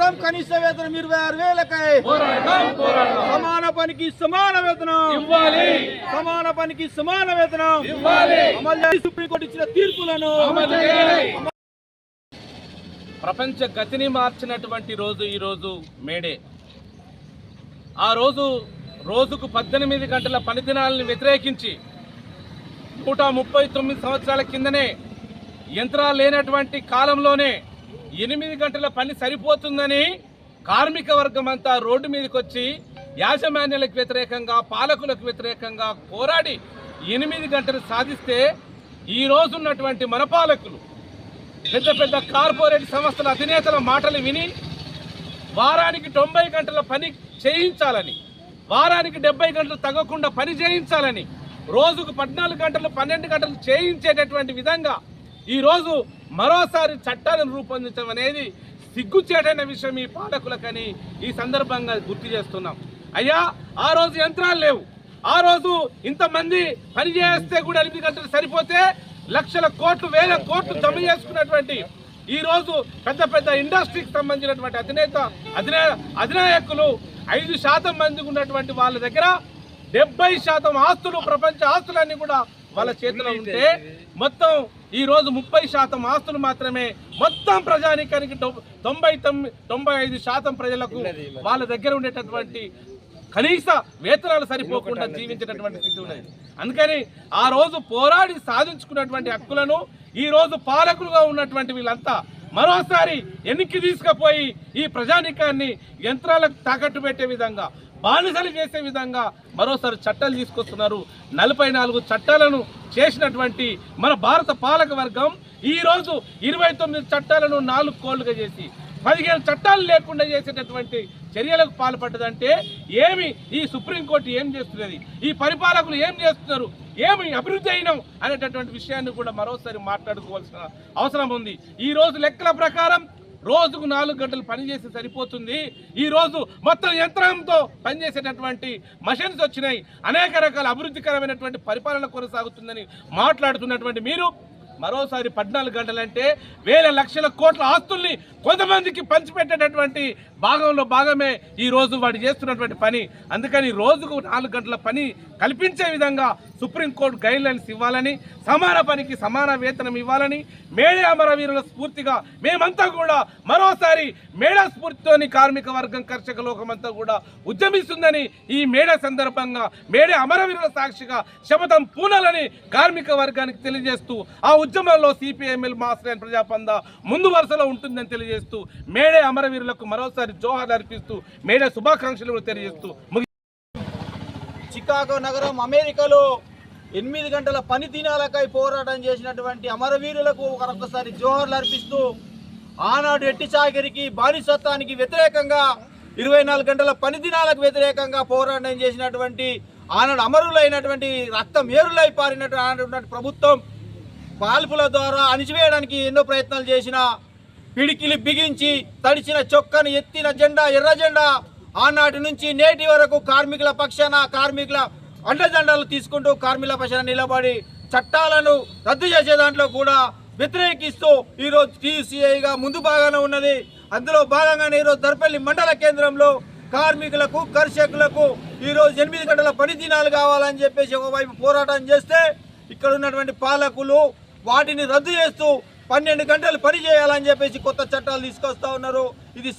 పోరాడదాం కనీస వేతనం 26,000కై సమాన పనికి సమాన వేతనం ఇవ్వాలి, సమాన పనికి సమాన వేతనం ఇవ్వాలి, అమలు చేయాలి. సుప్రీంకోర్టు ఇచ్చిన తీర్పులను అమలు చేయాలి. ప్రపంచ గతిని మార్చినటువంటి రోజు ఈరోజు మేడే. ఆ రోజు రోజుకు 18 గంటల పనిదినాలను వ్యతిరేకించి 139 సంవత్సరాల కిందనే యంత్రాలు లేనటువంటి కాలంలోనే 8 గంటల పని సరిపోతుందని కార్మిక వర్గం అంతా రోడ్డు మీదకి వచ్చి యాజమాన్యాలకు వ్యతిరేకంగా పాలకులకు వ్యతిరేకంగా పోరాడి 8 గంటలు సాధిస్తే ఈ రోజు ఉన్నటువంటి మన పాలకులు పెద్ద పెద్ద కార్పొరేట్ సంస్థల అధినేతల మాటలు విని వారానికి 90 గంటల పని చేయించాలని, వారానికి 70 గంటలు తగ్గకుండా పని చేయించాలని, రోజుకు 14 గంటలు 12 గంటలు చేయించేటటువంటి విధంగా ఈరోజు మరోసారి చట్టాలను రూపొందించడం అనేది సిగ్గుచేటైన విషయం ఈ పాలకులకని ఈ సందర్భంగా గుర్తు చేస్తున్నాం. అయ్యా, ఆ రోజు యంత్రాలు లేవు, ఆ రోజు ఇంతమంది పని చేస్తే కూడా 8 గంటలు సరిపోతే లక్షల కోట్లు వేల కోట్లు జమ చేసుకున్నటువంటి ఈ రోజు పెద్ద పెద్ద ఇండస్ట్రీకి సంబంధించినటువంటి అధినాయకులు 5% మంది ఉన్నటువంటి వాళ్ళ దగ్గర 70% ఆస్తులు, ప్రపంచ ఆస్తులన్నీ కూడా వాళ్ళ చేతిలో ఉంటే మొత్తం ఈ రోజు 30% ఆస్తులు మాత్రమే మొత్తం ప్రజానీకానికి 95% ప్రజలకు వాళ్ళ దగ్గర ఉండేటటువంటి కనీస వేతనాలు సరిపోకుండా జీవించేటటువంటి స్థితి ఉన్నది. అందుకని ఆ రోజు పోరాడి సాధించుకున్నటువంటి హక్కులను ఈ రోజు పాలకులుగా ఉన్నటువంటి వీళ్ళంతా మరోసారి ఎన్నిక తీసుకుపోయి ఈ ప్రజానీకాన్ని యంత్రాలకు తాకట్టు పెట్టే విధంగా, బానిసలు చేసే విధంగా మరోసారి చట్టాలు తీసుకొస్తున్నారు. 44 చట్టాలను చేసినటువంటి మన భారత పాలక వర్గం ఈరోజు 29 చట్టాలను 4 కోళ్లుగా చేసి 15 చట్టాలు లేకుండా చేసేటటువంటి చర్యలకు పాల్పడ్డదంటే ఏమి ఈ సుప్రీంకోర్టు ఏం చేస్తున్నది, ఈ పరిపాలకులు ఏం చేస్తున్నారు, ఏమి అభివృద్ధి అయినాం అనేటటువంటి విషయాన్ని కూడా మరోసారి మాట్లాడుకోవాల్సిన అవసరం ఉంది. ఈ రోజు లెక్కల ప్రకారం రోజుకు 4 గంటలు పనిచేస్తే సరిపోతుంది. ఈ రోజు మొత్తం యంత్రంతో పనిచేసేటటువంటి మషిన్స్ వచ్చినాయి, అనేక రకాల అభివృద్ధికరమైనటువంటి పరిపాలన కొనసాగుతుందని మాట్లాడుతున్నటువంటి మీరు మరోసారి 14 గంటలంటే వేల లక్షల కోట్ల ఆస్తుల్ని కొంతమందికి పంచిపెట్టేటటువంటి భాగంలో భాగమే ఈ రోజు వాడు చేస్తున్నటువంటి పని. అందుకని రోజుకు 4 గంటల పని కల్పించే విధంగా సుప్రీంకోర్టు గైడ్లైన్స్ ఇవ్వాలని, సమాన పనికి సమాన వేతనం ఇవ్వాలని మేడే అమరవీరుల స్ఫూర్తిగా మేమంతా కూడా మరోసారి మేడా స్ఫూర్తితోని కార్మిక వర్గం, కర్షక లోకమంతా కూడా ఉద్యమిస్తుందని ఈ మేడే సందర్భంగా మేడే అమరవీరుల సాక్షిగా శపథం పూనాలని కార్మిక వర్గానికి తెలియజేస్తూ ఆ ఉద్యమంలో సిపిఎంఎల్ మాస్టర్ ప్రజాపంద ముందు వరుసలో ఉంటుందని తెలియజేస్తూ మేడే అమరవీరులకు మరోసారి జోహార్లు అర్పిస్తూ మేడే శుభాకాంక్షలు తెలియజేస్తూ చికాగో నగరం అమెరికాలో 8 గంటల పని దినాలకై పోరాటం చేసినటువంటి అమరవీరులకు మరొకసారి జోహార్లు అర్పిస్తూ ఆనాడు ఎట్టి చాకిరికి బానిసత్వానికి వ్యతిరేకంగా 24 గంటల పని దినాలకు వ్యతిరేకంగా పోరాటం చేసినటువంటి ఆనాడు అమరులైనటువంటి రక్తం ఏరులై పారినటువంటి ప్రభుత్వం కాల్పుల ద్వారా అణిచివేయడానికి ఎన్నో ప్రయత్నాలు చేసిన పిడికిలి బిగించి తడిచిన చొక్కను ఎత్తిన జెండా, ఎర్ర జెండా ఆనాటి నుంచి నేటి వరకు కార్మికుల పక్షాన, కార్మికుల అండజెండాలు తీసుకుంటూ కార్మికుల పక్షాన నిలబడి చట్టాలను రద్దు చేసే దాంట్లో కూడా వ్యతిరేకిస్తూ ఈరోజు టీసీఐగా ముందు భాగానే ఉన్నది. అందులో భాగంగానే ఈరోజు దర్పల్లి మండల కేంద్రంలో కార్మికులకు, కర్షకులకు ఈరోజు 8 గంటల పని దినాలు కావాలని చెప్పేసి ఒకవైపు పోరాటం చేస్తే ఇక్కడ ఉన్నటువంటి పాలకులు వాటిని రద్దు చేస్తూ 12 గంటలు పని చేయాలని చెప్పేసి కొత్త చట్టాలు తీసుకొస్తా ఉన్నారు. ఇది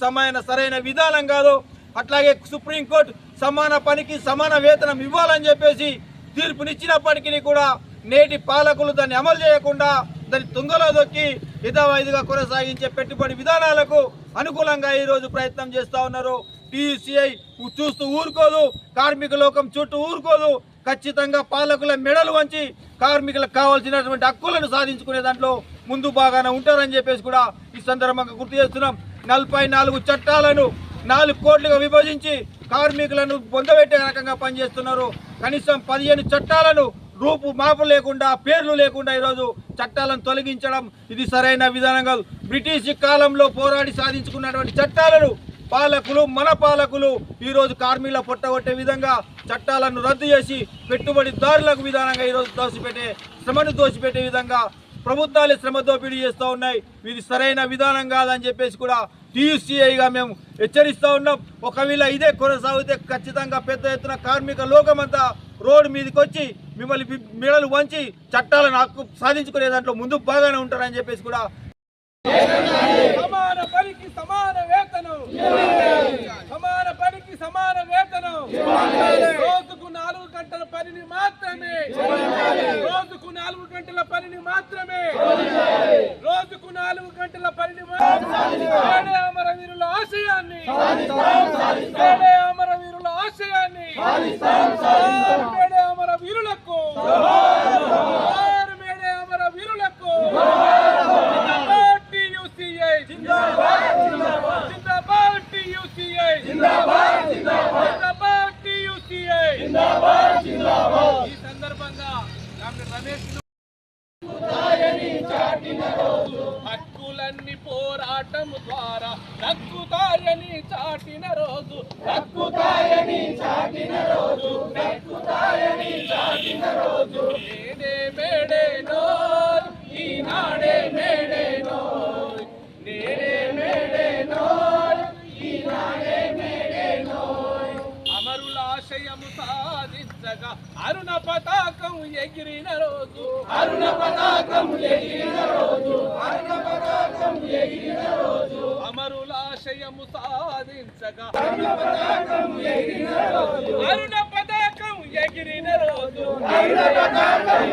సరైన విధానం కాదు. అట్లాగే సుప్రీంకోర్టు సమాన పనికి సమాన వేతనం ఇవ్వాలని చెప్పేసి తీర్పునిచ్చినప్పటికీ కూడా నేటి పాలకులు దాన్ని అమలు చేయకుండా దాన్ని తుంగలో దొక్కి యథావిధిగా కొనసాగించే పెట్టుబడి విధానాలకు అనుకూలంగా ఈరోజు ప్రయత్నం చేస్తూ ఉన్నారు. టీసీఐ చూస్తూ ఊరుకోదు, కార్మిక లోకం చుట్టూ ఊరుకోదు. ఖచ్చితంగా పాలకుల మెడలు వంచి కార్మికులకు కావాల్సినటువంటి హక్కులను సాధించుకునే దాంట్లో ముందు బాగానే ఉంటారని చెప్పేసి కూడా ఈ సందర్భంగా గుర్తు చేస్తున్నాం. 44 చట్టాలను 4 కోట్లుగా విభజించి కార్మికులను పొందబెట్టే రకంగా పనిచేస్తున్నారు. కనీసం 15 చట్టాలను రూపు మాపు లేకుండా, పేర్లు లేకుండా ఈరోజు చట్టాలను తొలగించడం ఇది సరైన విధానం కాదు. బ్రిటిష్ కాలంలో పోరాడి సాధించుకున్నటువంటి చట్టాలను మన పాలకులు ఈరోజు కార్మికుల పొట్టగొట్టే విధంగా చట్టాలను రద్దు చేసి పెట్టుబడిదారులకు విధానంగా ఈరోజు శ్రమను దోసిపెట్టే విధంగా ప్రభుత్వాలే శ్రమ దోపిడీ చేస్తూ ఉన్నాయి. ఇది సరైన విధానం కాదని చెప్పేసి కూడా TUCIగా మేము హెచ్చరిస్తూ ఉన్నాం. ఒకవేళ ఇదే కొనసాగితే ఖచ్చితంగా పెద్ద ఎత్తున కార్మిక లోకమంతా రోడ్డు మీదకి వచ్చి మిమ్మల్ని మెడలు వంచి చట్టాలను హక్కు సాధించుకునే దాంట్లో ముందు బాగానే ఉంటారని చెప్పేసి కూడా సమాన పనికి సమాన వేతనం, సమాన పనికి సమాన వేతనం, రోజుకు 4 గంటల పనిని మాత్రమే, రోజుకు 4 గంటల పనిని మాత్రమే, రోజుకు 4 గంటల పనిని మాత్రమే. అమరవీరుల ఆశయాన్ని, అమరవీరుల ఆశయాన్ని, అమరవీరులకు, అమరవీరులకు ఈ సందర్భంగా డాక్టర్ రమేష్ హక్కులన్నీ పోరాటం ద్వారా దక్కుతాయని చాటిన రోజు, దక్కుతాయని చాటిన రోజు, దక్కుతాయని చాటిన రోజు. నేనే మేడేనో ఈనాడే మేడేనో, నేనే మేడేనో ఈనాడే మేడేనో. అమరుల ఆశయము సాధించగా అరుణ పతాకం ఎగిరిన రోజు, అరుణ పతాకం ఎగిరిన రోజు, అరుణ పతాకం ఎగిరిన రోజు. అమరుల ఆశయము సాధించగా అరుణ పతాకం ఎగిరిన రోజు, అరుణ పతాకం ఎగిరిన రోజు, అరుణ పతాకం